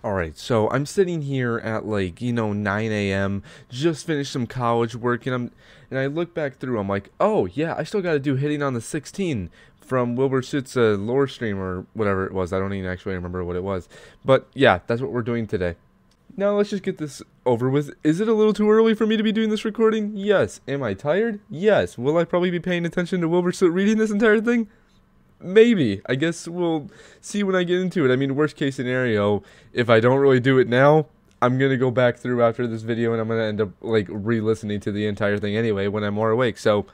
Alright, so I'm sitting here at like, 9 a.m. Just finished some college work and I look back through, I'm like, oh yeah, I still gotta do hitting on the 16 from Wilbur Soot's lore stream or whatever it was. I don't even actually remember what it was. But yeah, that's what we're doing today. Now let's just get this over with. Is it a little too early for me to be doing this recording? Yes. Am I tired? Yes. Will I probably be paying attention to Wilbur Soot reading this entire thing? Maybe. I guess we'll see when I get into it. I mean, worst case scenario, if I don't really do it now, I'm going to go back through after this video and I'm going to end up, like, re-listening to the entire thing anyway when I'm more awake. So,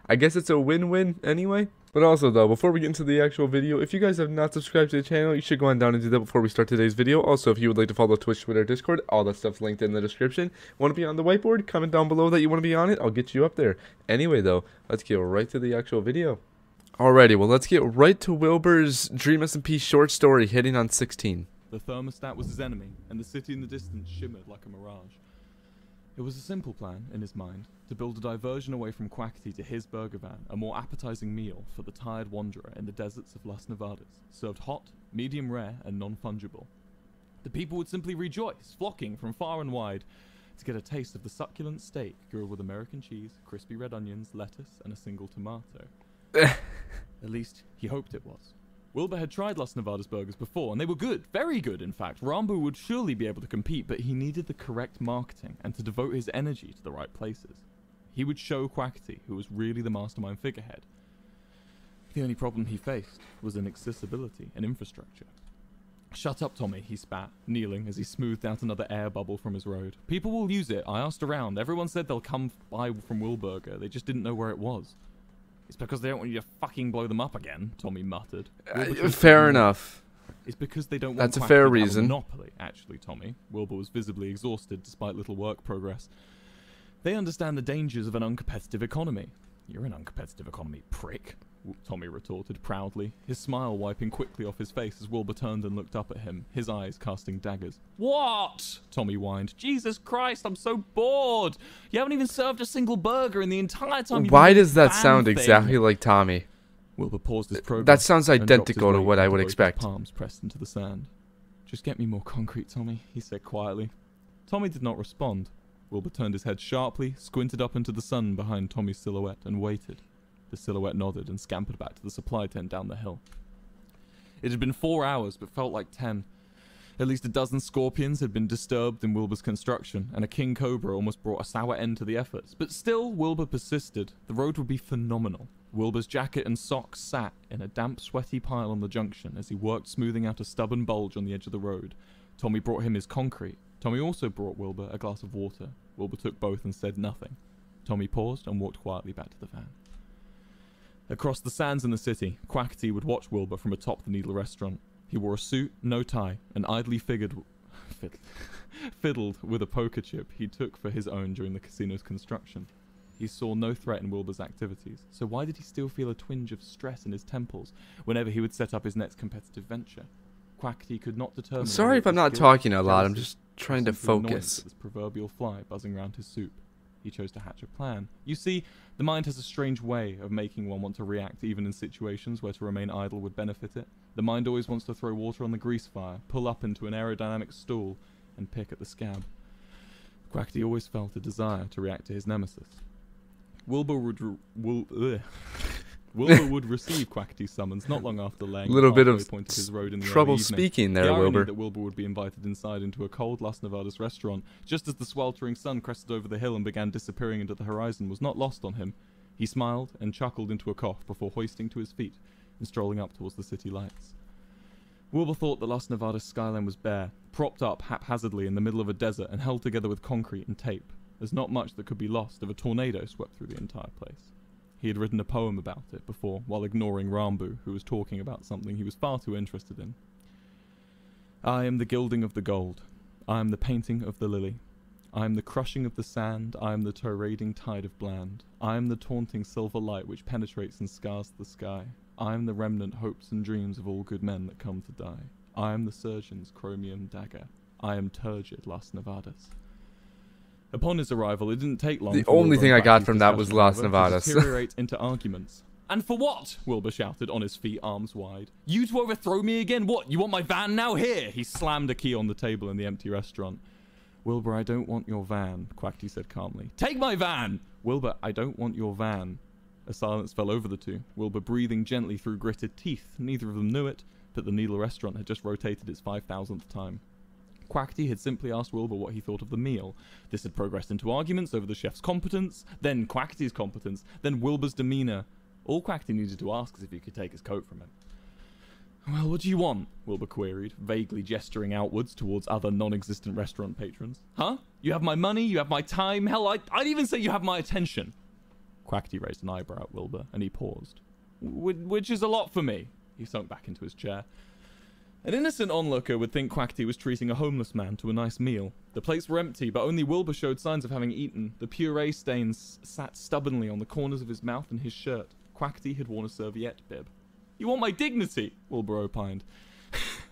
I guess it's a win-win anyway. But also, though, before we get into the actual video, if you guys have not subscribed to the channel, you should go on down and do that before we start today's video. Also, if you would like to follow Twitch, Twitter, Discord, all that stuff's linked in the description. Want to be on the whiteboard? Comment down below that you want to be on it. I'll get you up there. Anyway, though, let's get right to the actual video. Alrighty, well, let's get right to Wilbur's Dream SMP short story, hitting on 16. The thermostat was his enemy, and the city in the distance shimmered like a mirage. It was a simple plan, in his mind, to build a diversion away from Quackity to his burger van, a more appetizing meal for the tired wanderer in the deserts of Las Nevadas, served hot, medium rare, and non-fungible. The people would simply rejoice, flocking from far and wide, to get a taste of the succulent steak grilled with American cheese, crispy red onions, lettuce, and a single tomato. At least, he hoped it was. Wilbur had tried Las Nevadas burgers before, and they were good, very good in fact. Ranboo would surely be able to compete, but he needed the correct marketing and to devote his energy to the right places. He would show Quackity who was really the mastermind figurehead. The only problem he faced was inaccessibility and infrastructure. Shut up, Tommy, he spat, kneeling as he smoothed out another air bubble from his road. People will use it. I asked around. Everyone said they'll come by from Wilburger. They just didn't know where it was. It's because they don't want you to fucking blow them up again, Tommy muttered. Fair enough. It's because they don't want That's a fair to have a reason. monopoly, actually, Tommy. Wilbur was visibly exhausted despite little work progress. They understand the dangers of an uncompetitive economy. You're an uncompetitive economy, prick, Tommy retorted proudly, his smile wiping quickly off his face as Wilbur turned and looked up at him, his eyes casting daggers. What? Tommy whined. Jesus Christ, I'm so bored. You haven't even served a single burger in the entire time. Why does that sound exactly like Tommy? Wilbur paused his progress. That sounds identical to what I would expect. Palms pressed into the sand. Just get me more concrete, Tommy, he said quietly. Tommy did not respond. Wilbur turned his head sharply, squinted up into the sun behind Tommy's silhouette, and waited. The silhouette nodded and scampered back to the supply tent down the hill. It had been 4 hours, but felt like 10. At least a dozen scorpions had been disturbed in Wilbur's construction, and a king cobra almost brought a sour end to the efforts. But still, Wilbur persisted. The road would be phenomenal. Wilbur's jacket and socks sat in a damp, sweaty pile on the junction as he worked smoothing out a stubborn bulge on the edge of the road. Tommy brought him his concrete. Tommy also brought Wilbur a glass of water. Wilbur took both and said nothing. Tommy paused and walked quietly back to the van. Across the sands in the city, Quackity would watch Wilbur from atop the Needle restaurant. He wore a suit, no tie, and idly fiddled with a poker chip he took for his own during the casino's construction. He saw no threat in Wilbur's activities, so why did he still feel a twinge of stress in his temples whenever he would set up his next competitive venture? Quackity could not determine. Sorry if I'm not talking a lot, I'm just trying to focus. This proverbial fly buzzing around his soup. He chose to hatch a plan. You see, the mind has a strange way of making one want to react even in situations where to remain idle would benefit it. The mind always wants to throw water on the grease fire, pull up into an aerodynamic stool, and pick at the scab. Quackity always felt a desire to react to his nemesis. Wilbur would receive Quackity's summons not long after laying a little bit of point of his road in the trouble speaking there, Wilbur. That Wilbur would be invited inside into a cold Las Nevadas restaurant just as the sweltering sun crested over the hill and began disappearing into the horizon was not lost on him. He smiled and chuckled into a cough before hoisting to his feet and strolling up towards the city lights. Wilbur thought the Las Nevadas skyline was bare, propped up haphazardly in the middle of a desert and held together with concrete and tape. There's not much that could be lost if a tornado swept through the entire place. He had written a poem about it before, while ignoring Ranboo, who was talking about something he was far too interested in. I am the gilding of the gold. I am the painting of the lily. I am the crushing of the sand. I am the torrading tide of bland. I am the taunting silver light which penetrates and scars the sky. I am the remnant hopes and dreams of all good men that come to die. I am the surgeon's chromium dagger. I am turgid Las Nevadas. Upon his arrival, it didn't take long. The only thing I got from that was Las Nevadas. To deteriorate into arguments. And for what? Wilbur shouted, on his feet, arms wide. You to overthrow me again? What? You want my van now? Here! He slammed a key on the table in the empty restaurant. Wilbur, I don't want your van, Quackity said calmly. Take my van! Wilbur, I don't want your van. A silence fell over the two, Wilbur breathing gently through gritted teeth. Neither of them knew it, but the Needle restaurant had just rotated its 5,000th time. Quackity had simply asked Wilbur what he thought of the meal. This had progressed into arguments over the chef's competence, then Quackity's competence, then Wilbur's demeanour. All Quackity needed to ask is if he could take his coat from him. Well, what do you want? Wilbur queried, vaguely gesturing outwards towards other non-existent restaurant patrons. Huh? You have my money, you have my time, hell, I'd even say you have my attention. Quackity raised an eyebrow at Wilbur, and he paused. Which is a lot for me. He sunk back into his chair. An innocent onlooker would think Quackity was treating a homeless man to a nice meal. The plates were empty, but only Wilbur showed signs of having eaten. The puree stains sat stubbornly on the corners of his mouth and his shirt. Quackity had worn a serviette bib. You want my dignity? Wilbur opined.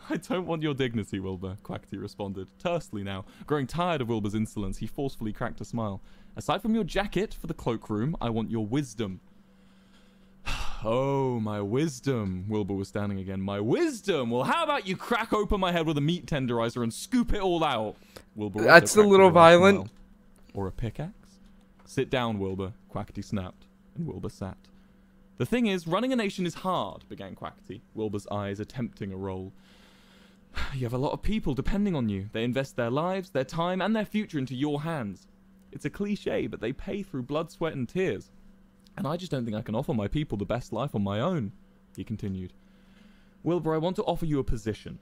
I don't want your dignity, Wilbur, Quackity responded, tersely now. Growing tired of Wilbur's insolence, he forcefully cracked a smile. Aside from your jacket for the cloakroom, I want your wisdom. Oh, my wisdom. Wilbur was standing again. My wisdom? Well, how about you crack open my head with a meat tenderizer and scoop it all out? Wilbur. That's a little violent. Or a pickaxe? Sit down, Wilbur, Quackity snapped, and Wilbur sat. The thing is, running a nation is hard, began Quackity, Wilbur's eyes attempting a roll. You have a lot of people depending on you. They invest their lives, their time, and their future into your hands. It's a cliche, but they pay through blood, sweat, and tears. And I just don't think I can offer my people the best life on my own, he continued. Wilbur, I want to offer you a position.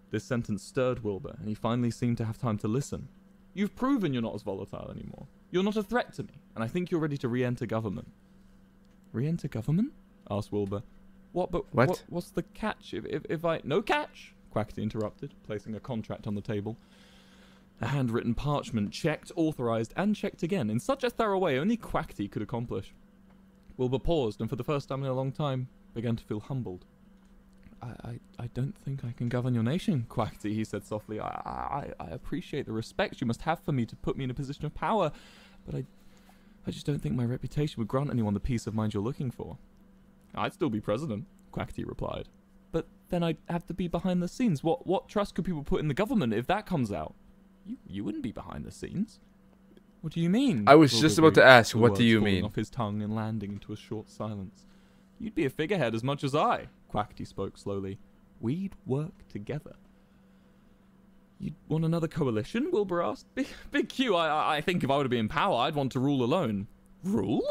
This sentence stirred Wilbur, and he finally seemed to have time to listen. You've proven you're not as volatile anymore. You're not a threat to me, and I think you're ready to re-enter government. Re-enter government? Asked Wilbur. What? But what's the catch? If I... No catch, Quackity interrupted, placing a contract on the table. A handwritten parchment, checked, authorized, and checked again, in such a thorough way only Quackity could accomplish. Wilbur paused, and for the first time in a long time, began to feel humbled. I don't think I can govern your nation, Quackity, he said softly. I appreciate the respect you must have for me to put me in a position of power, but I just don't think my reputation would grant anyone the peace of mind you're looking for. I'd still be president, Quackity replied. But then I'd have to be behind the scenes. What trust could people put in the government if that comes out? You wouldn't be behind the scenes. What do you mean? I was just about to ask, what do you mean? Off his tongue and landing into a short silence. You'd be a figurehead as much as I, Quackity spoke slowly. We'd work together. You'd want another coalition? Wilbur asked. Big Q, I think if I were to be in power, I'd want to rule alone. Rule?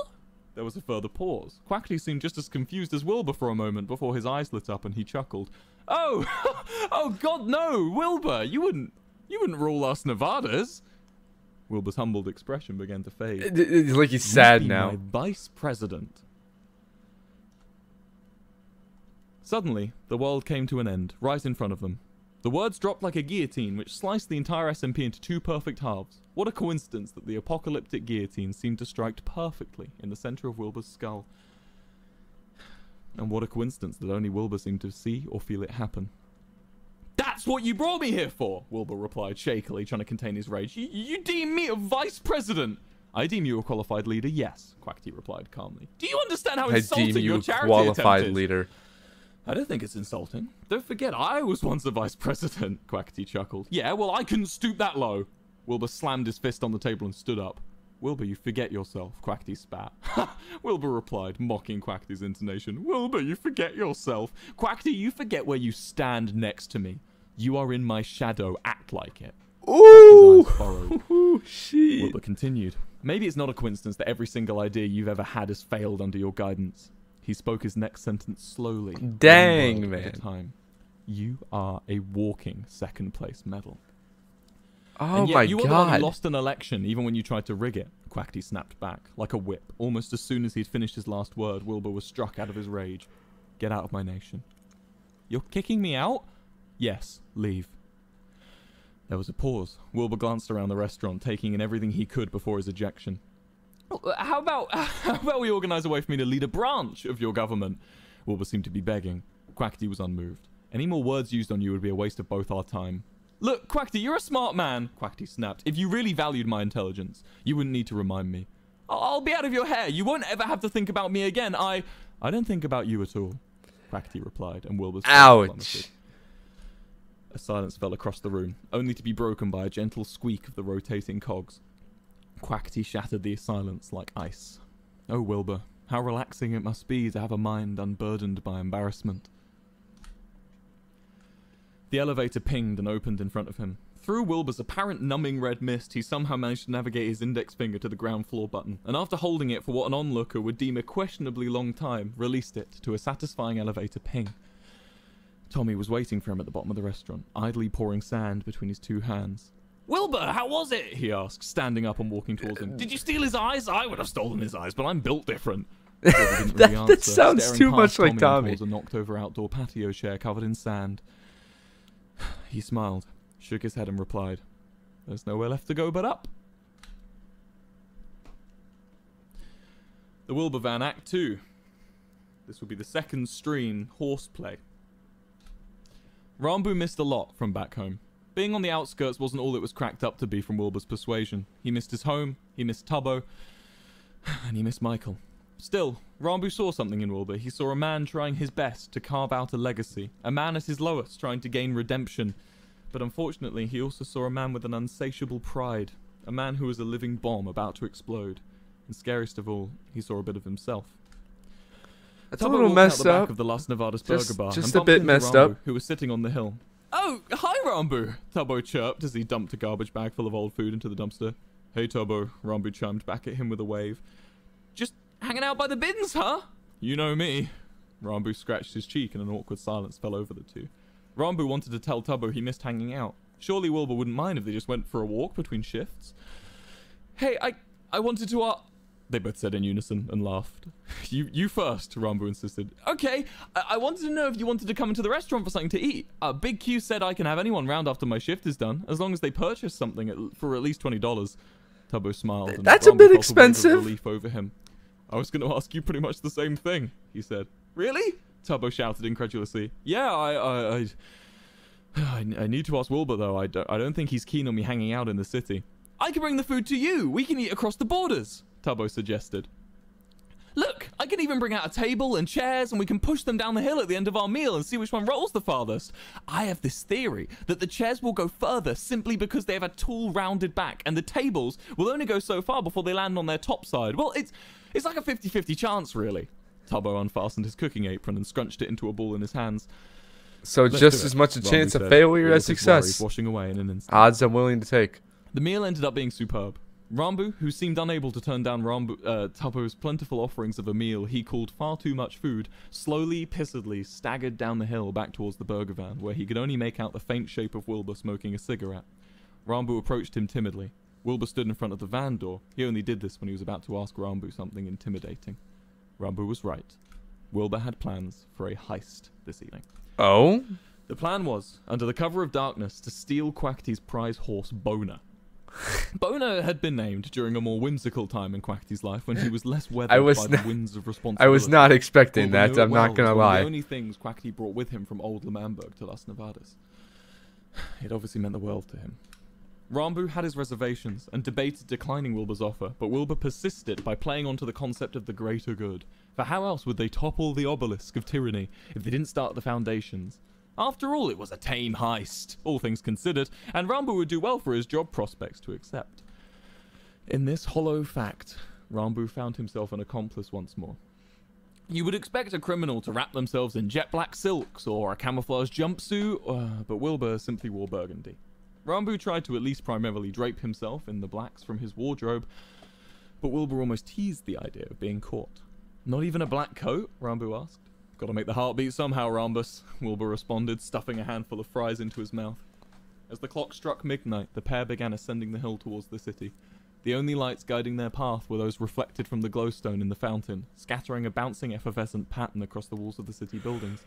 There was a further pause. Quackity seemed just as confused as Wilbur for a moment before his eyes lit up and he chuckled. Oh, oh God, no, Wilbur, you wouldn't rule us Nevadas. Wilbur's humbled expression began to fade. It's like he's sad now. My vice president. Suddenly, the world came to an end, right in front of them. The words dropped like a guillotine, which sliced the entire SMP into two perfect halves. What a coincidence that the apocalyptic guillotine seemed to strike perfectly in the center of Wilbur's skull. And what a coincidence that only Wilbur seemed to see or feel it happen. That's what you brought me here for, Wilbur replied shakily, trying to contain his rage. You deem me a vice president? I deem you a qualified leader, yes, Quackity replied calmly. Do you understand how insulting your charity qualified attempt is? Leader. I don't think it's insulting. Don't forget, I was once a vice president, Quackity chuckled. Yeah, well, I couldn't stoop that low. Wilbur slammed his fist on the table and stood up. Wilbur, you forget yourself, Quackity spat. Ha! Wilbur replied, mocking Quackity's intonation. Wilbur, you forget yourself. Quackity, you forget where you stand next to me. You are in my shadow. Act like it. Ooh! His eyes furrowed. Ooh, shit. Wilbur continued. Maybe it's not a coincidence that every single idea you've ever had has failed under your guidance. He spoke his next sentence slowly. Dang, man. At a time. You are a walking second place medal. Oh and yet my you were the one God. who lost an election even when you tried to rig it. Quackity snapped back, like a whip. Almost as soon as he'd finished his last word, Wilbur was struck out of his rage. Get out of my nation. You're kicking me out? Yes, leave. There was a pause. Wilbur glanced around the restaurant, taking in everything he could before his ejection. How about we organize a way for me to lead a branch of your government? Wilbur seemed to be begging. Quackity was unmoved. Any more words used on you would be a waste of both our time. Look, Quackity, you're a smart man, Quackity snapped. If you really valued my intelligence, you wouldn't need to remind me. I'll be out of your hair. You won't ever have to think about me again. I I don't think about you at all, Quackity replied, and Wilbur's face Ouch. plummeted. A silence fell across the room, only to be broken by a gentle squeak of the rotating cogs. Quackity shattered the silence like ice. Oh, Wilbur, how relaxing it must be to have a mind unburdened by embarrassment. The elevator pinged and opened in front of him. Through Wilbur's apparent numbing red mist, he somehow managed to navigate his index finger to the ground floor button, and after holding it for what an onlooker would deem a questionably long time, released it to a satisfying elevator ping. Tommy was waiting for him at the bottom of the restaurant, idly pouring sand between his two hands. Wilbur, how was it? He asked, standing up and walking towards him. Did you steal his eyes? I would have stolen his eyes, but I'm built different. That sounds too much like Tommy. Towards a knocked-over outdoor patio chair covered in sand. He smiled, shook his head and replied, "There's nowhere left to go but up." The Wilbur Van Act 2. This will be the second stream horseplay. Ranboo missed a lot from back home. Being on the outskirts wasn't all it was cracked up to be from Wilbur's persuasion. He missed his home, he missed Tubbo, and he missed Michael. Still, Ranboo saw something in Wilbur. He saw a man trying his best to carve out a legacy. A man at his lowest trying to gain redemption. But unfortunately, he also saw a man with an unsatiable pride. A man who was a living bomb about to explode. And scariest of all, he saw a bit of himself. That's a little messed up. Of the Las Nevadas Burger Bar just a bit messed up. Who was sitting on the hill. "Oh, hi, Ranboo," Tubbo chirped as he dumped a garbage bag full of old food into the dumpster. "Hey, Tubbo," Ranboo chimed back at him with a wave. "Just hanging out by the bins, huh?" "You know me." Ranboo scratched his cheek and an awkward silence fell over the two. Ranboo wanted to tell Tubbo he missed hanging out. Surely Wilbur wouldn't mind if they just went for a walk between shifts. "Hey, I wanted to they both said in unison and laughed. You first," Ranboo insisted. "Okay, I wanted to know if you wanted to come into the restaurant for something to eat. Big Q said I can have anyone round after my shift is done, as long as they purchase something for at least $20. Tubbo smiled. And that's a bit expensive. Relief over him. "I was going to ask you pretty much the same thing," he said. "Really?" Tubbo shouted incredulously. "Yeah, I need to ask Wilbur, though. I don't think he's keen on me hanging out in the city." "I can bring the food to you. We can eat across the borders," Tubbo suggested. "Look, I can even bring out a table and chairs and we can push them down the hill at the end of our meal and see which one rolls the farthest. I have this theory that the chairs will go further simply because they have a tall, rounded back, and the tables will only go so far before they land on their top side. Well, it's like a 50-50 chance, really." Tubbo unfastened his cooking apron and scrunched it into a ball in his hands. "So just as much a chance of failure as success. Washing away in an instant. Odds I'm willing to take." The meal ended up being superb. Ranboo, who seemed unable to turn down Tubbo's plentiful offerings of a meal he called far too much food, slowly, pissedly staggered down the hill back towards the burger van, where he could only make out the faint shape of Wilbur smoking a cigarette. Ranboo approached him timidly. Wilbur stood in front of the van door. He only did this when he was about to ask Ranboo something intimidating. Ranboo was right. Wilbur had plans for a heist this evening. Oh? The plan was, under the cover of darkness, to steal Quackity's prize horse, Boner. Boner had been named during a more whimsical time in Quackity's life when he was less weathered by the winds of responsibility. I was not expecting that, I'm not going to lie. The only things Quackity brought with him from old L'Manberg to Las Nevadas. It obviously meant the world to him. Ranboo had his reservations and debated declining Wilbur's offer, but Wilbur persisted by playing onto the concept of the greater good. For how else would they topple the obelisk of tyranny if they didn't start the foundations? After all, it was a tame heist, all things considered, and Ranboo would do well for his job prospects to accept. In this hollow fact, Ranboo found himself an accomplice once more. You would expect a criminal to wrap themselves in jet black silks or a camouflage jumpsuit, but Wilbur simply wore burgundy. Ranboo tried to at least primarily drape himself in the blacks from his wardrobe, but Wilbur almost teased the idea of being caught. "Not even a black coat?" Ranboo asked. "Gotta make the heart beat somehow, Rambus," Wilbur responded, stuffing a handful of fries into his mouth. As the clock struck midnight, the pair began ascending the hill towards the city. The only lights guiding their path were those reflected from the glowstone in the fountain, scattering a bouncing effervescent pattern across the walls of the city buildings.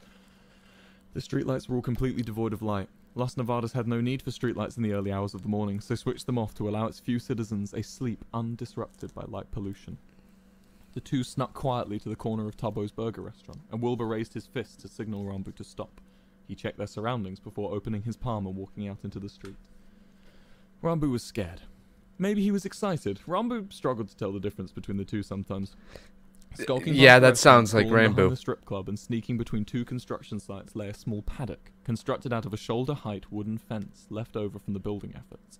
The streetlights were all completely devoid of light. Las Nevadas had no need for streetlights in the early hours of the morning, so switched them off to allow its few citizens a sleep undisrupted by light pollution. The two snuck quietly to the corner of Tubbo's burger restaurant, and Wilbur raised his fist to signal Ranboo to stop. He checked their surroundings before opening his palm and walking out into the street. Ranboo was scared. Maybe he was excited. Ranboo struggled to tell the difference between the two sometimes. Skulking Yeah, past that sounds restaurants, like crawling behind Ranboo. the strip club and sneaking between two construction sites lay a small paddock, constructed out of a shoulder-height wooden fence left over from the building efforts.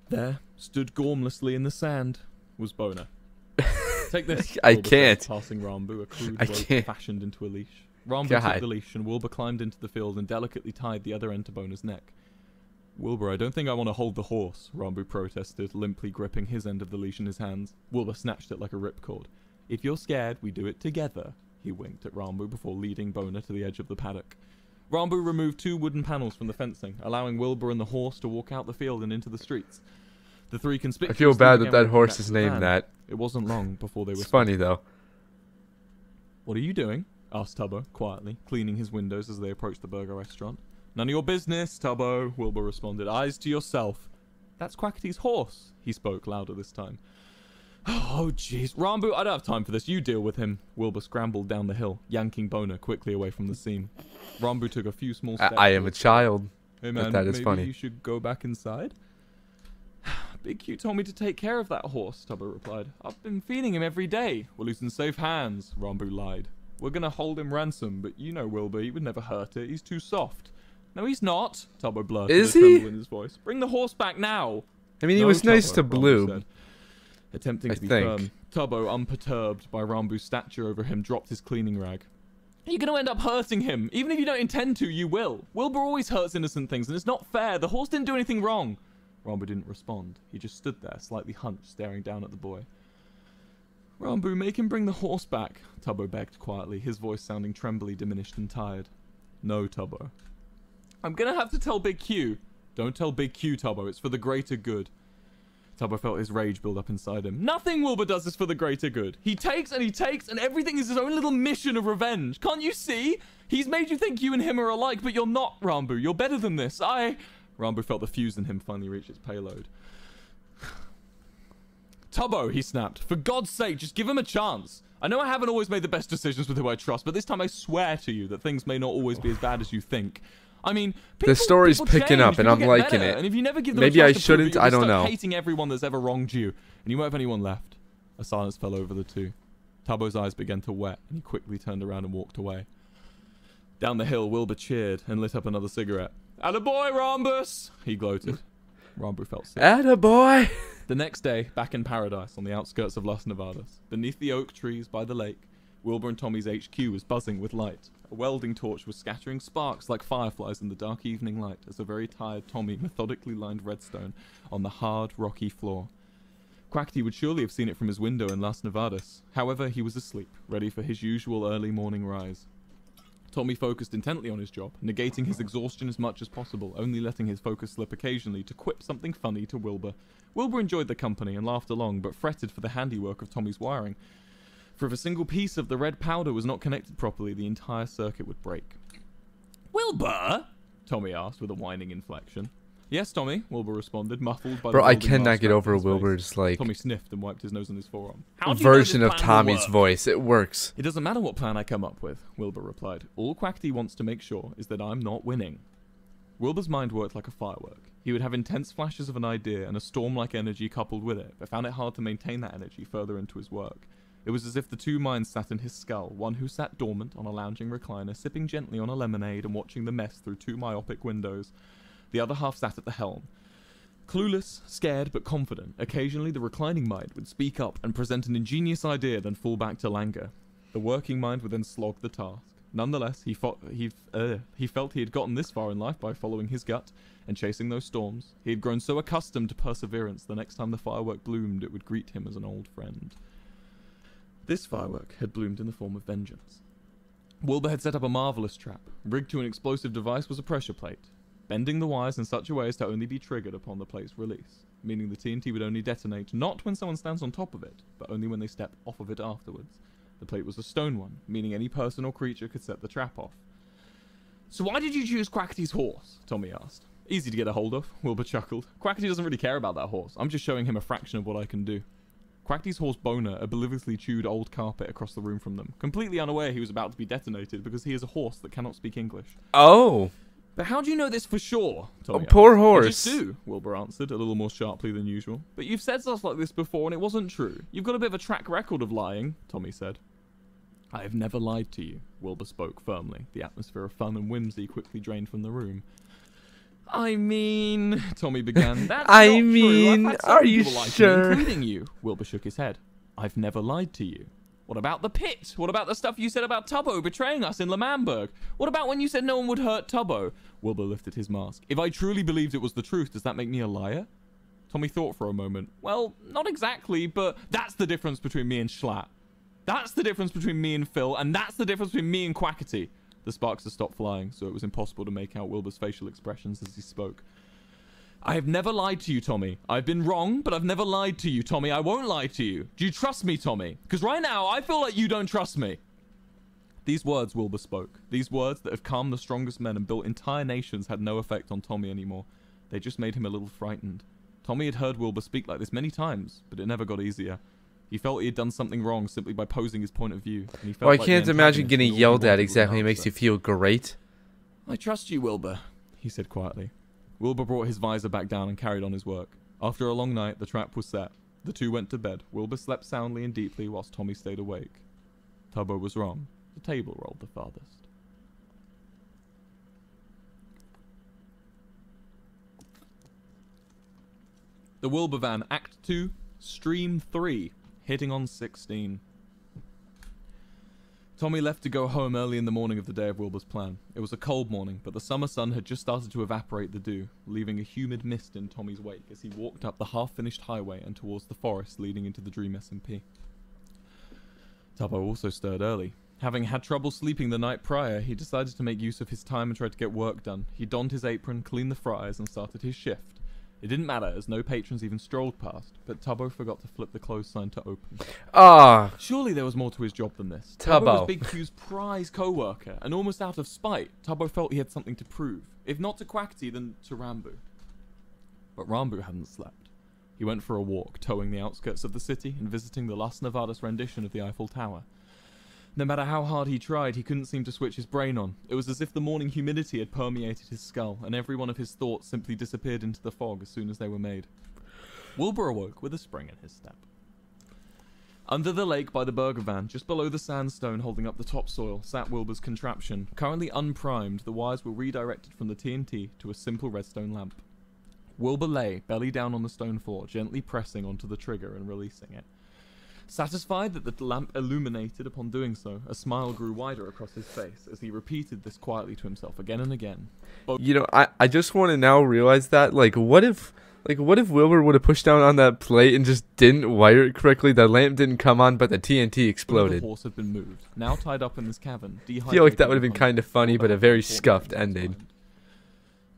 There, stood gormlessly in the sand, was Boner. Take this. I Wilbur can't. said, passing Ranboo a crude I rope can't. fashioned into a leash. Ranboo God. took the leash and Wilbur climbed into the field and delicately tied the other end to Boner's neck. Wilbur, I don't think I want to hold the horse, Ranboo protested, limply gripping his end of the leash in his hands. Wilbur snatched it like a ripcord. If you're scared, we do it together, he winked at Ranboo before leading Boner to the edge of the paddock. Ranboo removed 2 wooden panels from the fencing, allowing Wilbur and the horse to walk out the field and into the streets. The 3 I conspicuous feel bad that began that walking horse back is to the named van. that. It wasn't long before they were It's funny though. What are you doing? Asked Tubbo, quietly, cleaning his windows as they approached the burger restaurant. None of your business, Tubbo, Wilbur responded. Eyes to yourself. That's Quackity's horse, he spoke louder this time. Oh, jeez. Ranboo, I don't have time for this. You deal with him. Wilbur scrambled down the hill, yanking Boner quickly away from the scene. Ranboo took a few small steps. I am a child. Hey, man, that is maybe funny. you should go back inside? Big Q told me to take care of that horse, Tubbo replied. I've been feeding him every day. Well, he's in safe hands, Ranboo lied. We're gonna hold him ransom, but you know Wilbur, he would never hurt it. He's too soft. No, he's not, Tubbo blurted, Is a he? tremble in his voice. Bring the horse back now. I mean, he No, was nice Tubbo, to Ranboo Blue. said, attempting I to be think. firm. Tubbo, unperturbed by Ranboo's stature over him, dropped his cleaning rag. You're gonna end up hurting him. Even if you don't intend to, you will. Wilbur always hurts innocent things, and it's not fair. The horse didn't do anything wrong. Ranboo didn't respond. He just stood there, slightly hunched, staring down at the boy. Ranboo, make him bring the horse back, Tubbo begged quietly, his voice sounding trembly, diminished, and tired. No, Tubbo. I'm gonna have to tell Big Q. Don't tell Big Q, Tubbo. It's for the greater good. Tubbo felt his rage build up inside him. Nothing Wilbur does is for the greater good. He takes, and everything is his own little mission of revenge. Can't you see? He's made you think you and him are alike, but you're not, Ranboo. You're better than this. Ranboo felt the fuse in him finally reach its payload. Tubbo, he snapped. For God's sake, just give him a chance. I know I haven't always made the best decisions with who I trust, but this time I swear to you that things may not always be as bad as you think. I mean, The story's people picking change, up, and people I'm get liking better, it. And if you never give them Maybe a I chance to prove shouldn't, it, I you'll don't start know. hating everyone that's ever wronged you, and you won't have anyone left. A silence fell over the two. Tubbo's eyes began to wet, and he quickly turned around and walked away. Down the hill, Wilbur cheered and lit up another cigarette. Attaboy, Rhombus! He gloated. Ranboo felt sick. Attaboy! The next day, back in paradise on the outskirts of Las Nevadas, beneath the oak trees by the lake, Wilbur and Tommy's HQ was buzzing with light. A welding torch was scattering sparks like fireflies in the dark evening light as a very tired Tommy methodically lined redstone on the hard, rocky floor. Quackity would surely have seen it from his window in Las Nevadas. However, he was asleep, ready for his usual early morning rise. Tommy focused intently on his job, negating his exhaustion as much as possible, only letting his focus slip occasionally to quip something funny to Wilbur. Wilbur enjoyed the company and laughed along, but fretted for the handiwork of Tommy's wiring. For if a single piece of the red powder was not connected properly, the entire circuit would break. Wilbur? Tommy asked with a whining inflection. Yes, Tommy, Wilbur responded, muffled by the Bro, I golden cannot mask get wrapped over in his face. Wilbur's, like, Tommy sniffed and wiped his nose on his forearm. version of Tommy's voice. It works. It doesn't matter what plan I come up with, Wilbur replied. All Quackity wants to make sure is that I'm not winning. Wilbur's mind worked like a firework. He would have intense flashes of an idea and a storm-like energy coupled with it, but found it hard to maintain that energy further into his work. It was as if the two minds sat in his skull, one who sat dormant on a lounging recliner, sipping gently on a lemonade and watching the mess through 2 myopic windows. The other half sat at the helm. Clueless, scared, but confident, occasionally the reclining mind would speak up and present an ingenious idea, then fall back to languor. The working mind would then slog the task. Nonetheless, he felt he had gotten this far in life by following his gut and chasing those storms. He had grown so accustomed to perseverance, the next time the firework bloomed, it would greet him as an old friend. This firework had bloomed in the form of vengeance. Wilbur had set up a marvelous trap. Rigged to an explosive device was a pressure plate, bending the wires in such a way as to only be triggered upon the plate's release, meaning the TNT would only detonate not when someone stands on top of it, but only when they step off of it afterwards. The plate was a stone one, meaning any person or creature could set the trap off. So why did you choose Quackity's horse? Tommy asked. Easy to get a hold of, Wilbur chuckled. Quackity doesn't really care about that horse. I'm just showing him a fraction of what I can do. Quackity's horse Boner obliviously chewed old carpet across the room from them, completely unaware he was about to be detonated because he is a horse that cannot speak English. Oh. But how do you know this for sure? Tommy poor asked. horse. I just do, Wilbur answered, a little more sharply than usual. But you've said stuff like this before and it wasn't true. You've got a bit of a track record of lying, Tommy said. I have never lied to you, Wilbur spoke firmly. The atmosphere of fun and whimsy quickly drained from the room. I mean, Tommy began. That's not true. I've had are you people lie to me, sure? including you. Wilbur shook his head. I've never lied to you. What about the pit? What about the stuff you said about Tubbo betraying us in L'Manberg? What about when you said no one would hurt Tubbo? Wilbur lifted his mask. If I truly believed it was the truth, does that make me a liar? Tommy thought for a moment. Well, not exactly, but that's the difference between me and Schlatt. That's the difference between me and Phil, and that's the difference between me and Quackity. The sparks had stopped flying, so it was impossible to make out Wilbur's facial expressions as he spoke. I have never lied to you, Tommy. I've been wrong, but I've never lied to you, Tommy. I won't lie to you. Do you trust me, Tommy? Because right now, I feel like you don't trust me. These words Wilbur spoke, these words that have calmed the strongest men and built entire nations, had no effect on Tommy anymore. They just made him a little frightened. Tommy had heard Wilbur speak like this many times, but it never got easier. He felt he had done something wrong simply by posing his point of view. And he felt Well, I like can't the imagine antagonist getting and all he yelled at wanted was an exactly makes answer. you feel great. I trust you, Wilbur, he said quietly. Wilbur brought his visor back down and carried on his work. After a long night, the trap was set. The two went to bed. Wilbur slept soundly and deeply whilst Tommy stayed awake. Tubbo was wrong. The table rolled the farthest. The Wilbur Van, Act 2, Stream 3, hitting on 16. Tommy left to go home early in the morning of the day of Wilbur's plan. It was a cold morning, but the summer sun had just started to evaporate the dew, leaving a humid mist in Tommy's wake as he walked up the half-finished highway and towards the forest leading into the Dream SMP. Tubbo also stirred early. Having had trouble sleeping the night prior, he decided to make use of his time and try to get work done. He donned his apron, cleaned the fryers, and started his shift. It didn't matter, as no patrons even strolled past, but Tubbo forgot to flip the close sign to open. Ah, Surely there was more to his job than this. Tubbo. was Big Q's prize co-worker, and almost out of spite, Tubbo felt he had something to prove. If not to Quackity, then to Ranboo. But Ranboo hadn't slept. He went for a walk, towing the outskirts of the city and visiting the Las Nevadas rendition of the Eiffel Tower. No matter how hard he tried, he couldn't seem to switch his brain on. It was as if the morning humidity had permeated his skull, and every one of his thoughts simply disappeared into the fog as soon as they were made. Wilbur awoke with a spring in his step. Under the lake by the burger van, just below the sandstone holding up the topsoil, sat Wilbur's contraption. Currently unprimed, the wires were redirected from the TNT to a simple redstone lamp. Wilbur lay, belly down on the stone floor, gently pressing onto the trigger and releasing it. Satisfied that the lamp illuminated upon doing so, a smile grew wider across his face as he repeated this quietly to himself again and again. you know, I just want to now realize that, what if Wilbur would have pushed down on that plate and just didn't wire it correctly? The lamp didn't come on, but the TNT exploded. The horse had been moved, now tied up in this cavern. I feel like that would have been kind of funny, but a very scuffed ending.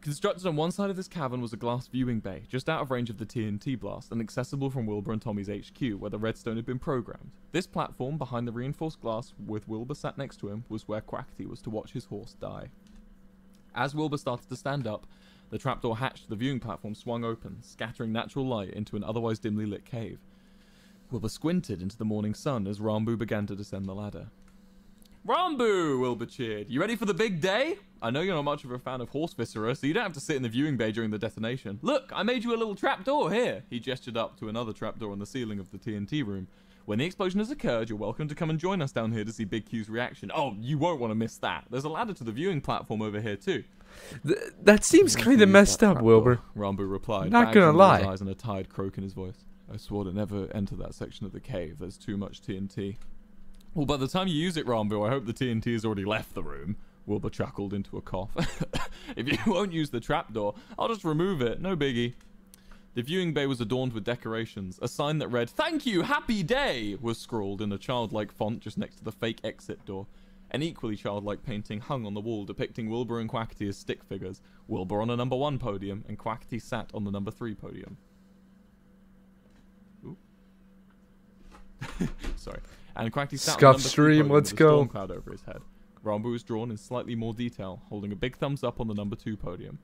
Constructed on one side of this cavern was a glass viewing bay, just out of range of the TNT blast, and accessible from Wilbur and Tommy's HQ, where the redstone had been programmed. This platform, behind the reinforced glass with Wilbur sat next to him, was where Quackity was to watch his horse die. As Wilbur started to stand up, the trapdoor hatch to the viewing platform swung open, scattering natural light into an otherwise dimly lit cave. Wilbur squinted into the morning sun as Ranboo began to descend the ladder. Ranboo! Wilbur cheered. You ready for the big day? I know you're not much of a fan of horse viscera, so you don't have to sit in the viewing bay during the detonation. Look, I made you a little trapdoor here. He gestured up to another trapdoor on the ceiling of the TNT room. When the explosion has occurred, you're welcome to come and join us down here to see Big Q's reaction. Oh, you won't want to miss that. There's a ladder to the viewing platform over here too. That seems kind of messed up, Wilbur. Ranboo replied, Not gonna lie. his eyes and a tired croak in his voice. I swore to never enter that section of the cave. There's too much TNT. Well, by the time you use it, Ranboo, I hope the TNT has already left the room. Wilbur chuckled into a cough. If you won't use the trapdoor, I'll just remove it. No biggie. The viewing bay was adorned with decorations. A sign that read, "Thank you, happy day," was scrawled in a childlike font just next to the fake exit door. An equally childlike painting hung on the wall depicting Wilbur and Quackity as stick figures. Wilbur on a number 1 podium, and Quackity sat on the number 3 podium. Ooh. Sorry. And Quackity sat on the number 3 stream, podium let's with a go. storm cloud over his head. Ranboo was drawn in slightly more detail, holding a big thumbs up on the number 2 podium.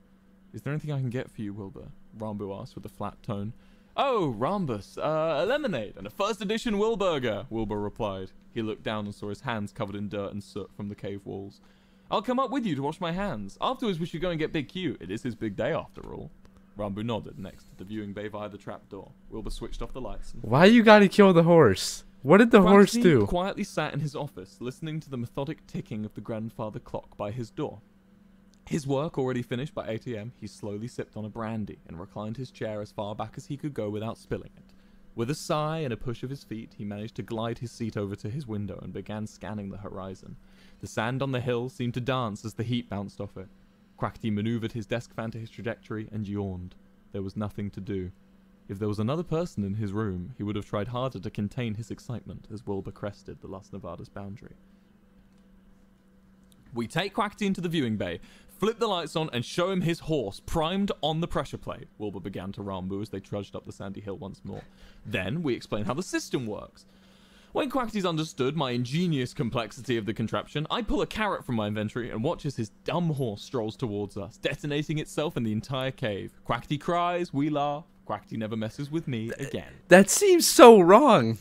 Is there anything I can get for you, Wilbur? Ranboo asked with a flat tone. Oh, Rambus, a lemonade and a first edition Wilburger, Wilbur replied. He looked down and saw his hands covered in dirt and soot from the cave walls. I'll come up with you to wash my hands. Afterwards, we should go and get Big Q. It is his big day after all. Ranboo nodded next to the viewing bay via the trapdoor. Wilbur switched off the lights. Why you gotta kill the horse? What did the horse do? Quietly sat in his office, listening to the methodic ticking of the grandfather clock by his door. His work already finished by 8 AM, he slowly sipped on a brandy and reclined his chair as far back as he could go without spilling it. With a sigh and a push of his feet, he managed to glide his seat over to his window and began scanning the horizon. The sand on the hill seemed to dance as the heat bounced off it. Quackity maneuvered his desk fan to his trajectory and yawned. There was nothing to do. If there was another person in his room, he would have tried harder to contain his excitement as Wilbur crested the Las Nevadas boundary. We take Quackity into the viewing bay, flip the lights on, and show him his horse primed on the pressure plate, Wilbur began to Ranboo as they trudged up the sandy hill once more. Then we explain how the system works. When Quackity's understood my ingenious complexity of the contraption, I pull a carrot from my inventory and watch as his dumb horse strolls towards us, detonating itself in the entire cave. Quackity cries, we laugh. Quackity never messes with me again. That seems so wrong.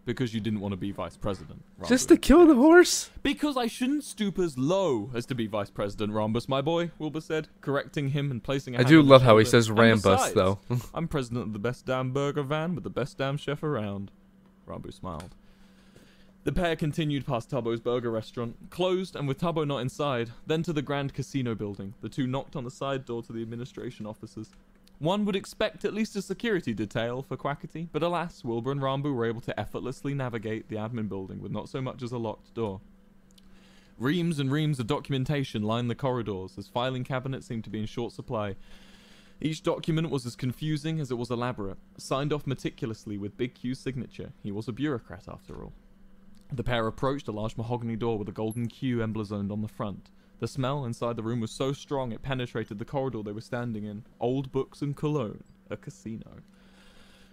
Because you didn't want to be vice president, Ranboo. Just to kill the horse? Because I shouldn't stoop as low as to be vice president, Rambus, my boy, Wilbur said, correcting him and placing a hand I do on love his how he shoulder. says And Rambus, besides, though. I'm president of the best damn burger van with the best damn chef around. Ranboo smiled. The pair continued past Tubbo's burger restaurant, closed and with Tubbo not inside, then to the Grand Casino building. The two knocked on the side door to the administration offices. One would expect at least a security detail for Quackity, but alas, Wilbur and Ranboo were able to effortlessly navigate the admin building with not so much as a locked door. Reams and reams of documentation lined the corridors, as filing cabinets seemed to be in short supply. Each document was as confusing as it was elaborate, signed off meticulously with Big Q's signature. He was a bureaucrat after all. The pair approached a large mahogany door with a golden Q emblazoned on the front. The smell inside the room was so strong it penetrated the corridor they were standing in. Old books and cologne. A casino.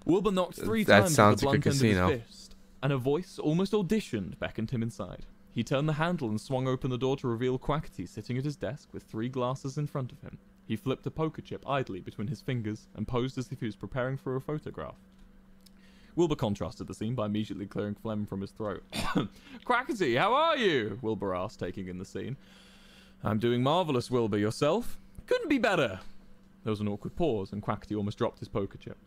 Wilbur knocked 3 That times sounds with the like a blunt end of casino. his fist, and a voice, almost auditioned, beckoned him inside. He turned the handle and swung open the door to reveal Quackity sitting at his desk with 3 glasses in front of him. He flipped a poker chip idly between his fingers and posed as if he was preparing for a photograph. Wilbur contrasted the scene by immediately clearing phlegm from his throat. Quackity, how are you? Wilbur asked, taking in the scene. I'm doing marvellous, Wilbur. Yourself? Couldn't be better. There was an awkward pause, and Quackity almost dropped his poker chip.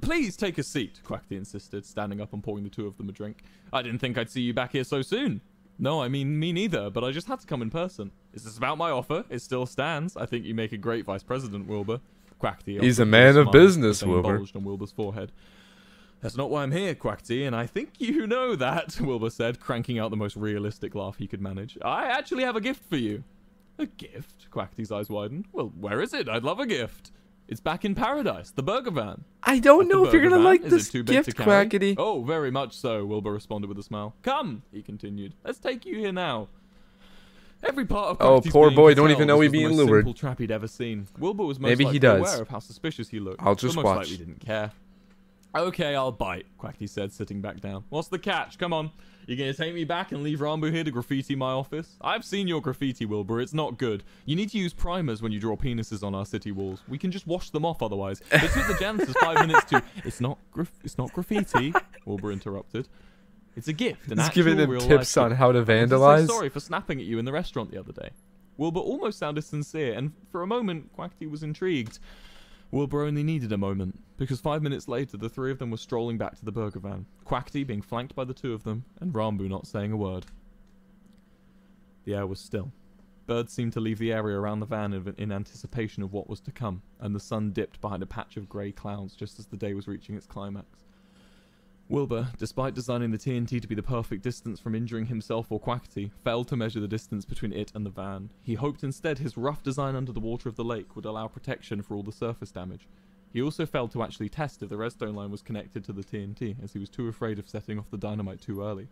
Please take a seat, Quackity insisted, standing up and pouring the two of them a drink. I didn't think I'd see you back here so soon. No, I mean, me neither, but I just had to come in person. Is this about my offer? It still stands. I think you make a great vice president, Wilbur. Quackity. He's a man of business, Wilbur. Bulged on Wilbur's forehead. That's not why I'm here, Quackity, and I think you know that, Wilbur said, cranking out the most realistic laugh he could manage. I actually have a gift for you. A gift? Quackity's eyes widened. Well, where is it? I'd love a gift. It's back in paradise, the burger van. I don't know if you're gonna like Is this it too big gift, to carry? Quackity. Oh, very much so, Wilbur responded with a smile. Come, he continued. Let's take you here now. Every part of Quackity's poor being boy, could don't tell even know this he's was the being most lured. simple trap he'd ever seen. Wilbur was most Maybe likely he does. aware of how suspicious he looked. I'll just but most watch. likely didn't care. Okay, I'll bite, Quackity said, sitting back down. What's the catch? Come on. You gonna take me back and leave Ranboo here to graffiti my office? I've seen your graffiti, Wilbur. It's not good. You need to use primers when you draw penises on our city walls. We can just wash them off otherwise. It took the janitors 5 minutes to... It's not graffiti, Wilbur interrupted. It's a gift. He's giving them tips on how to vandalize. I'm so sorry for snapping at you in the restaurant the other day. Wilbur almost sounded sincere, and for a moment, Quackity was intrigued. Wilbur only needed a moment, because 5 minutes later, the 3 of them were strolling back to the burger van, Quackity being flanked by the 2 of them, and Ranboo not saying a word. The air was still. Birds seemed to leave the area around the van in anticipation of what was to come, and the sun dipped behind a patch of grey clouds just as the day was reaching its climax. Wilbur, despite designing the TNT to be the perfect distance from injuring himself or Quackity, failed to measure the distance between it and the van. He hoped instead his rough design under the water of the lake would allow protection for all the surface damage. He also failed to actually test if the redstone line was connected to the TNT, as he was too afraid of setting off the dynamite too early.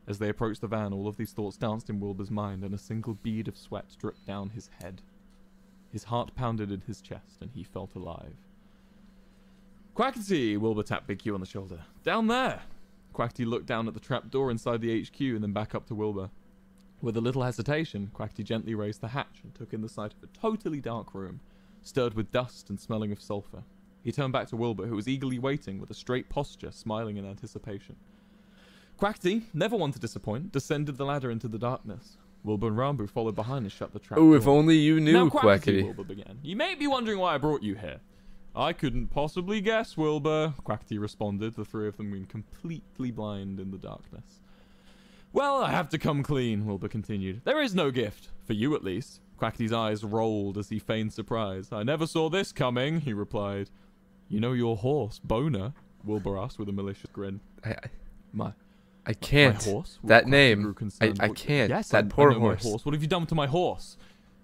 As they approached the van, all of these thoughts danced in Wilbur's mind, and a single bead of sweat dripped down his head. His heart pounded in his chest, and he felt alive. Quackity! Wilbur tapped Big Q on the shoulder. Down there! Quackity looked down at the trapdoor inside the HQ and then back up to Wilbur. With a little hesitation, Quackity gently raised the hatch and took in the sight of a totally dark room, stirred with dust and smelling of sulphur. He turned back to Wilbur, who was eagerly waiting with a straight posture, smiling in anticipation. Quackity, never one to disappoint, descended the ladder into the darkness. Wilbur and Ranboo followed behind and shut the trap Oh, door. if only you knew, Now, Quackity. Wilbur began. You may be wondering why I brought you here. I couldn't possibly guess, Wilbur, Quackity responded, the three of them being completely blind in the darkness. Well, I have to come clean, Wilbur continued. There is no gift, for you at least. Quackity's eyes rolled as he feigned surprise. I never saw this coming, he replied. You know your horse, Boner? Wilbur asked with a malicious grin. I can't. My horse? That name. I can't. Yes, that I poor know my horse. horse. What have you done to my horse?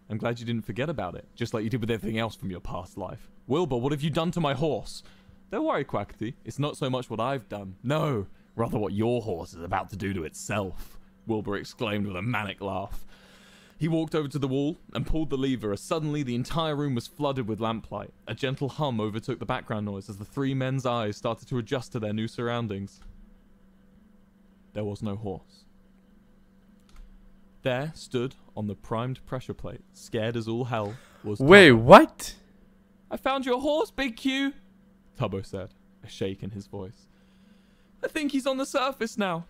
I'm glad you didn't forget about it, just like you did with everything else from your past life. Wilbur, what have you done to my horse? Don't worry, Quackity. It's not so much what I've done. No, rather what your horse is about to do to itself, Wilbur exclaimed with a manic laugh. He walked over to the wall and pulled the lever as suddenly the entire room was flooded with lamplight. A gentle hum overtook the background noise as the three men's eyes started to adjust to their new surroundings. There was no horse. There stood on the primed pressure plate, scared as all hell, was Tubbo. Wait, what? I found your horse, Big Q, Tubbo said, a shake in his voice. I think he's on the surface now.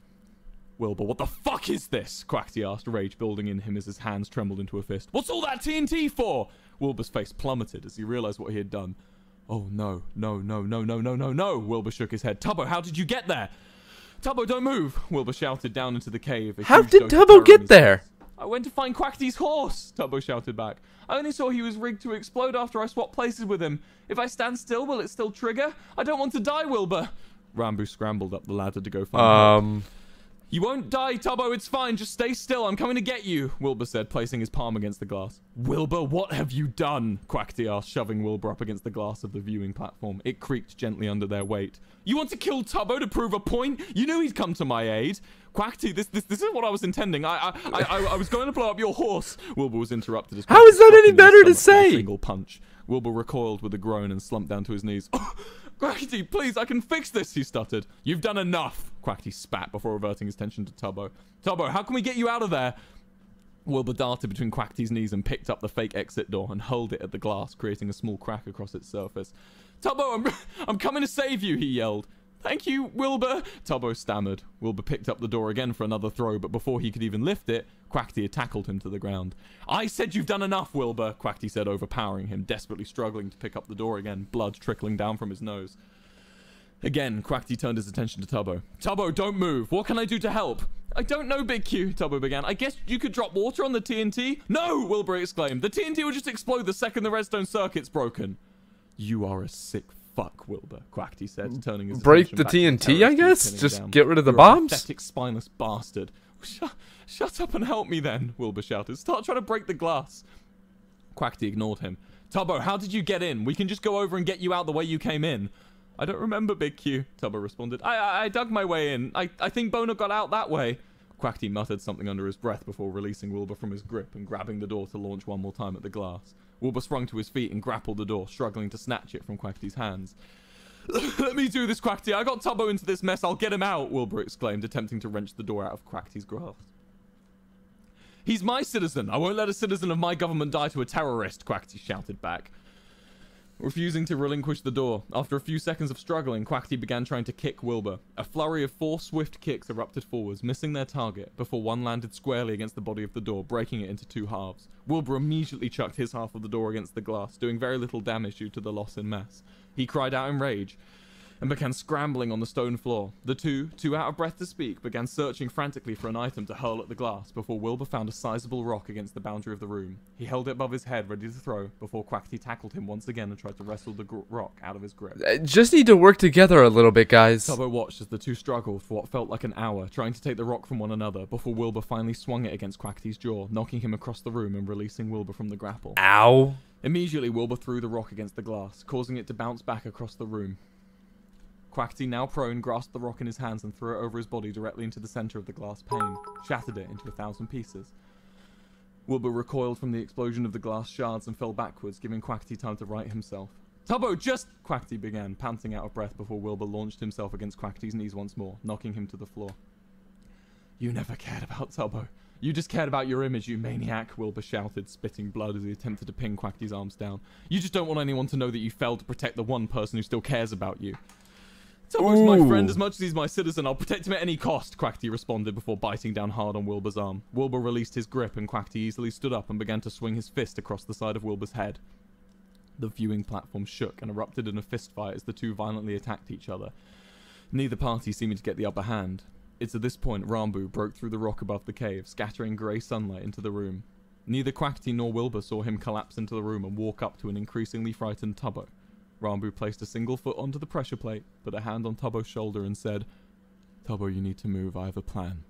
Wilbur, what the fuck is this? Quackity asked, rage building in him as his hands trembled into a fist. What's all that TNT for? Wilbur's face plummeted as he realized what he had done. Oh, no, no, no, no, no, no, no, no. Wilbur shook his head. Tubbo, how did you get there? Tubbo, don't move, Wilbur shouted down into the cave. How did Tubbo get there? I went to find Quackity's horse, Tubbo shouted back. I only saw he was rigged to explode after I swapped places with him. If I stand still, will it still trigger? I don't want to die, Wilbur. Ranboo scrambled up the ladder to go find help. You won't die, Tubbo, it's fine. Just stay still. I'm coming to get you, Wilbur said, placing his palm against the glass. Wilbur, what have you done? Quackity asked, shoving Wilbur up against the glass of the viewing platform. It creaked gently under their weight. You want to kill Tubbo to prove a point? You knew he'd come to my aid. Quackity, this isn't what I was intending. I was going to blow up your horse. Wilbur was interrupted. How is that any better to say? A single punch. Wilbur recoiled with a groan and slumped down to his knees. Quackity, please, I can fix this, he stuttered. You've done enough, Quackity spat before reverting his attention to Tubbo. Tubbo, how can we get you out of there? Wilbur darted between Quackity's knees and picked up the fake exit door and hurled it at the glass, creating a small crack across its surface. Tubbo, I'm coming to save you, he yelled. Thank you, Wilbur, Tubbo stammered. Wilbur picked up the door again for another throw, but before he could even lift it, Quackity had tackled him to the ground. I said you've done enough, Wilbur, Quackity said, overpowering him, desperately struggling to pick up the door again, blood trickling down from his nose. Again, Quackity turned his attention to Tubbo. Tubbo, don't move. What can I do to help? I don't know, Big Q, Tubbo began. I guess you could drop water on the TNT? No, Wilbur exclaimed. The TNT will just explode the second the redstone circuit's broken. You are a sick fuck, Wilbur, Quackity said, turning his Break attention the back to TNT, I guess? Just down. get rid of the You're bombs? A pathetic, spineless bastard. Shut up and help me then, Wilbur shouted. Start trying to break the glass. Quackity ignored him. Tubbo, how did you get in? We can just go over and get you out the way you came in. I don't remember, Big Q, Tubbo responded. I dug my way in. I think Boner got out that way. Quackity muttered something under his breath before releasing Wilbur from his grip and grabbing the door to launch one more time at the glass. Wilbur sprung to his feet and grappled the door, struggling to snatch it from Quackity's hands. Let me do this, Quackity. I got Tubbo into this mess. I'll get him out, Wilbur exclaimed, attempting to wrench the door out of Quackity's grasp. He's my citizen. I won't let a citizen of my government die to a terrorist, Quackity shouted back, refusing to relinquish the door. After a few seconds of struggling, Quackity began trying to kick Wilbur. A flurry of 4 swift kicks erupted forwards, missing their target, before one landed squarely against the body of the door, breaking it into 2 halves. Wilbur immediately chucked his half of the door against the glass, doing very little damage due to the loss in mass. He cried out in rage and began scrambling on the stone floor. The two, too out of breath to speak, began searching frantically for an item to hurl at the glass before Wilbur found a sizable rock against the boundary of the room. He held it above his head, ready to throw, before Quackity tackled him once again and tried to wrestle the rock out of his grip. Just need to work together a little bit, guys. Tubbo watched as the two struggled for what felt like an hour, trying to take the rock from one another, before Wilbur finally swung it against Quackity's jaw, knocking him across the room and releasing Wilbur from the grapple. Ow. Immediately, Wilbur threw the rock against the glass, causing it to bounce back across the room. Quackity, now prone, grasped the rock in his hands and threw it over his body directly into the center of the glass pane, shattered it into 1,000 pieces. Wilbur recoiled from the explosion of the glass shards and fell backwards, giving Quackity time to right himself. Tubbo, just... Quackity began, panting out of breath before Wilbur launched himself against Quackity's knees once more, knocking him to the floor. You never cared about Tubbo. You just cared about your image, you maniac, Wilbur shouted, spitting blood as he attempted to pin Quackity's arms down. You just don't want anyone to know that you failed to protect the one person who still cares about you. Tubbo's my friend as much as he's my citizen. I'll protect him at any cost, Quackity responded before biting down hard on Wilbur's arm. Wilbur released his grip and Quackity easily stood up and began to swing his fist across the side of Wilbur's head. The viewing platform shook and erupted in a fistfight as the two violently attacked each other, neither party seeming to get the upper hand. It's at this point Ranboo broke through the rock above the cave, scattering grey sunlight into the room. Neither Quackity nor Wilbur saw him collapse into the room and walk up to an increasingly frightened Tubbo. Ranboo placed a single foot onto the pressure plate, put a hand on Tubbo's shoulder and said, "Tubbo, you need to move. I have a plan."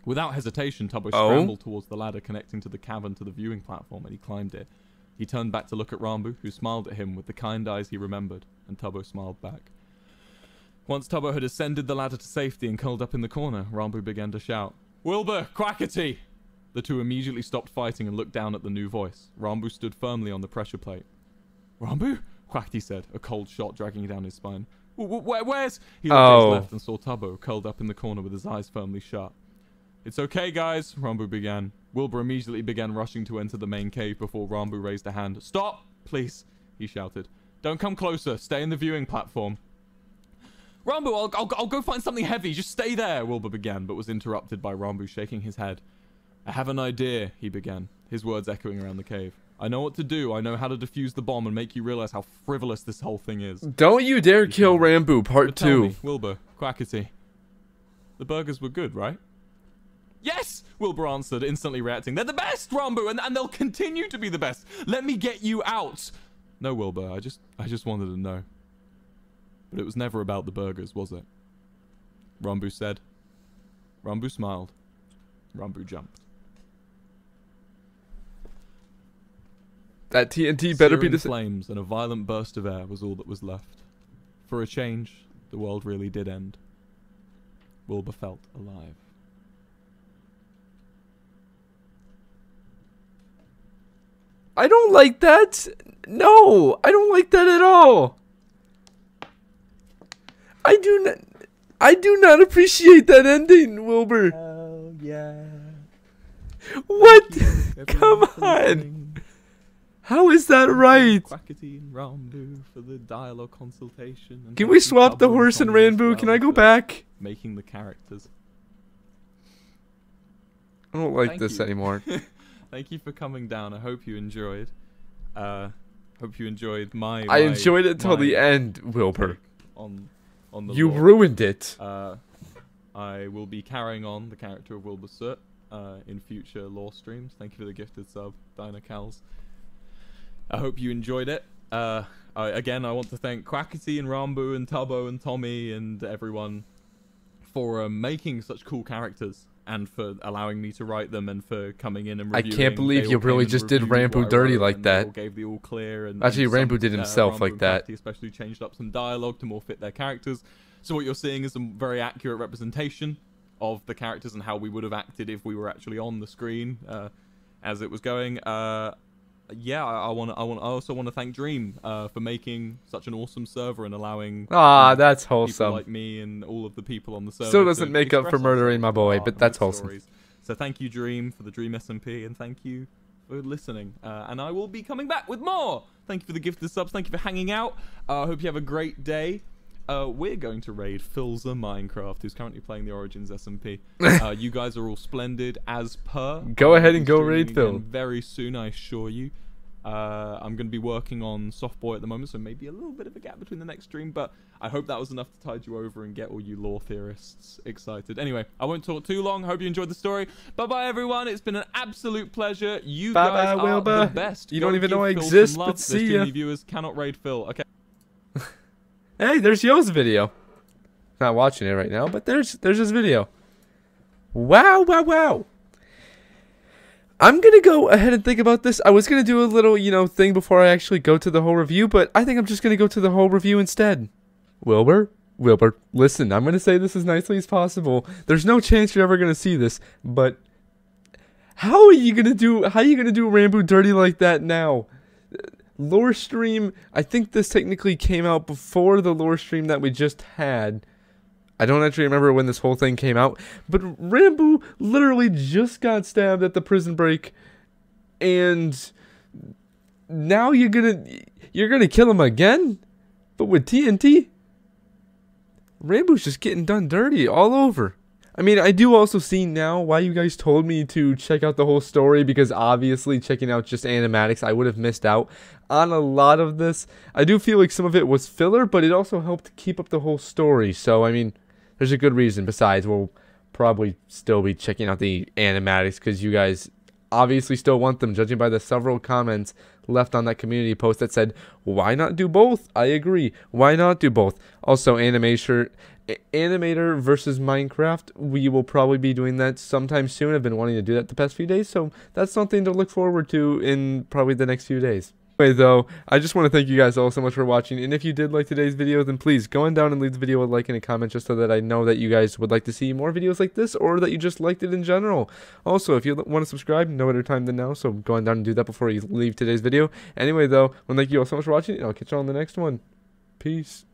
Without hesitation, Tubbo scrambled towards the ladder connecting to the cavern to the viewing platform, and he climbed it. He turned back to look at Ranboo, who smiled at him with the kind eyes he remembered, and Tubbo smiled back. Once Tubbo had ascended the ladder to safety and curled up in the corner, Ranboo began to shout, "Wilbur, Quackity!" The two immediately stopped fighting and looked down at the new voice. Ranboo stood firmly on the pressure plate. "Ranboo?" Quackity said, a cold shot dragging down his spine. Where's... He looked to his left and saw Tubbo curled up in the corner with his eyes firmly shut. "It's okay, guys," Ranboo began. Wilbur immediately began rushing to enter the main cave before Ranboo raised a hand. "Stop, please," he shouted. "Don't come closer. Stay in the viewing platform." "Ranboo, I'll go find something heavy. Just stay there," Wilbur began, but was interrupted by Ranboo shaking his head. "I have an idea," he began, his words echoing around the cave. "I know what to do. I know how to defuse the bomb and make you realize how frivolous this whole thing is." Don't you dare kill Ranboo, part 2. Me, Wilbur, Quackity, the burgers were good, right? "Yes," Wilbur answered, instantly reacting. "They're the best, Ranboo, and they'll continue to be the best. Let me get you out." "No, Wilbur, I just wanted to know." "But it was never about the burgers, was it?" Ranboo said. Ranboo smiled. Ranboo jumped. That TNT better be the flames and a violent burst of air was all that was left. For a change, the world really did end. Wilbur felt alive. I don't like that. No, I don't like that at all. I do not appreciate that ending, Wilbur. Hell yeah. What? Come on. How is that right? Quackity and Ranboo for the dialogue consultation. And can we swap the horse and Ranboo? Can I go back? Making the characters. I don't like this anymore. Thank you for coming down. I hope you enjoyed. Hope you enjoyed my. I enjoyed it till the end, Wilbur. On the you lore. Ruined it. I will be carrying on the character of Wilbur Soot in future lore streams. Thank you for the gifted sub, Dinah Cals. I hope you enjoyed it. Again, I want to thank Quackity and Ranboo and Tubbo and Tommy and everyone for making such cool characters and for allowing me to write them and for coming in and reviewing. I can't believe you really just did Ranboo dirty like that. Gave the all clear and actually, Ranboo did himself Ranboo like that. He especially changed up some dialogue to more fit their characters. So what you're seeing is a very accurate representation of the characters and how we would have acted if we were actually on the screen as it was going. Yeah, I also want to thank Dream for making such an awesome server and allowing that's wholesome. People like me and all of the people on the server. Still doesn't make up for murdering my boy, but that's wholesome. Stories. So thank you, Dream, for the Dream SMP, and thank you for listening. And I will be coming back with more. Thank you for the gifted subs. Thank you for hanging out. I hope you have a great day. We're going to raid Philza Minecraft, who's currently playing the Origins SMP. You guys are all splendid as per. Go ahead and go raid Phil. Very soon, I assure you. I'm going to be working on Softboy at the moment, so maybe a little bit of a gap between the next stream, but I hope that was enough to tide you over and get all you lore theorists excited. Anyway, I won't talk too long. Hope you enjoyed the story. Bye-bye, everyone. It's been an absolute pleasure. You guys are Wilbur. the best. You don't even know I exist, but see ya. Too many viewers cannot raid Phil. Okay. Hey, there's Yo's video. Not watching it right now, but there's his video. Wow, wow, wow. I'm going to go ahead and think about this. I was going to do a little, thing before I actually go to the whole review, but I think I'm just going to go to the whole review instead. Wilbur, listen, I'm going to say this as nicely as possible. There's no chance you're ever going to see this, but how are you going to do Ranboo dirty like that now? Lore stream, I think this technically came out before the lore stream that we just had. I don't actually remember when this whole thing came out, but Ranboo literally just got stabbed at the prison break, and now you're gonna kill him again, but with TNT? Ranboo's just getting done dirty all over. I mean, I do also see now why you guys told me to check out the whole story, because obviously checking out just animatics, I would have missed out on a lot of this. I do feel like some of it was filler, but it also helped keep up the whole story. So, I mean, there's a good reason. Besides, we'll probably still be checking out the animatics because you guys obviously still want them, judging by the several comments left on that community post that said, why not do both? I agree. Why not do both? Also, animator versus Minecraft, we will probably be doing that sometime soon. I've been wanting to do that the past few days, so that's something to look forward to in probably the next few days. Anyway, though, I just want to thank you guys all so much for watching, and if you did like today's video, then please go on down and leave the video a like and a comment, just so that I know that you guys would like to see more videos like this, or that you just liked it in general. Also, if you want to subscribe, no better time than now, so go on down and do that before you leave today's video. Anyway, though, I want to thank you all so much for watching, and I'll catch you on the next one. Peace.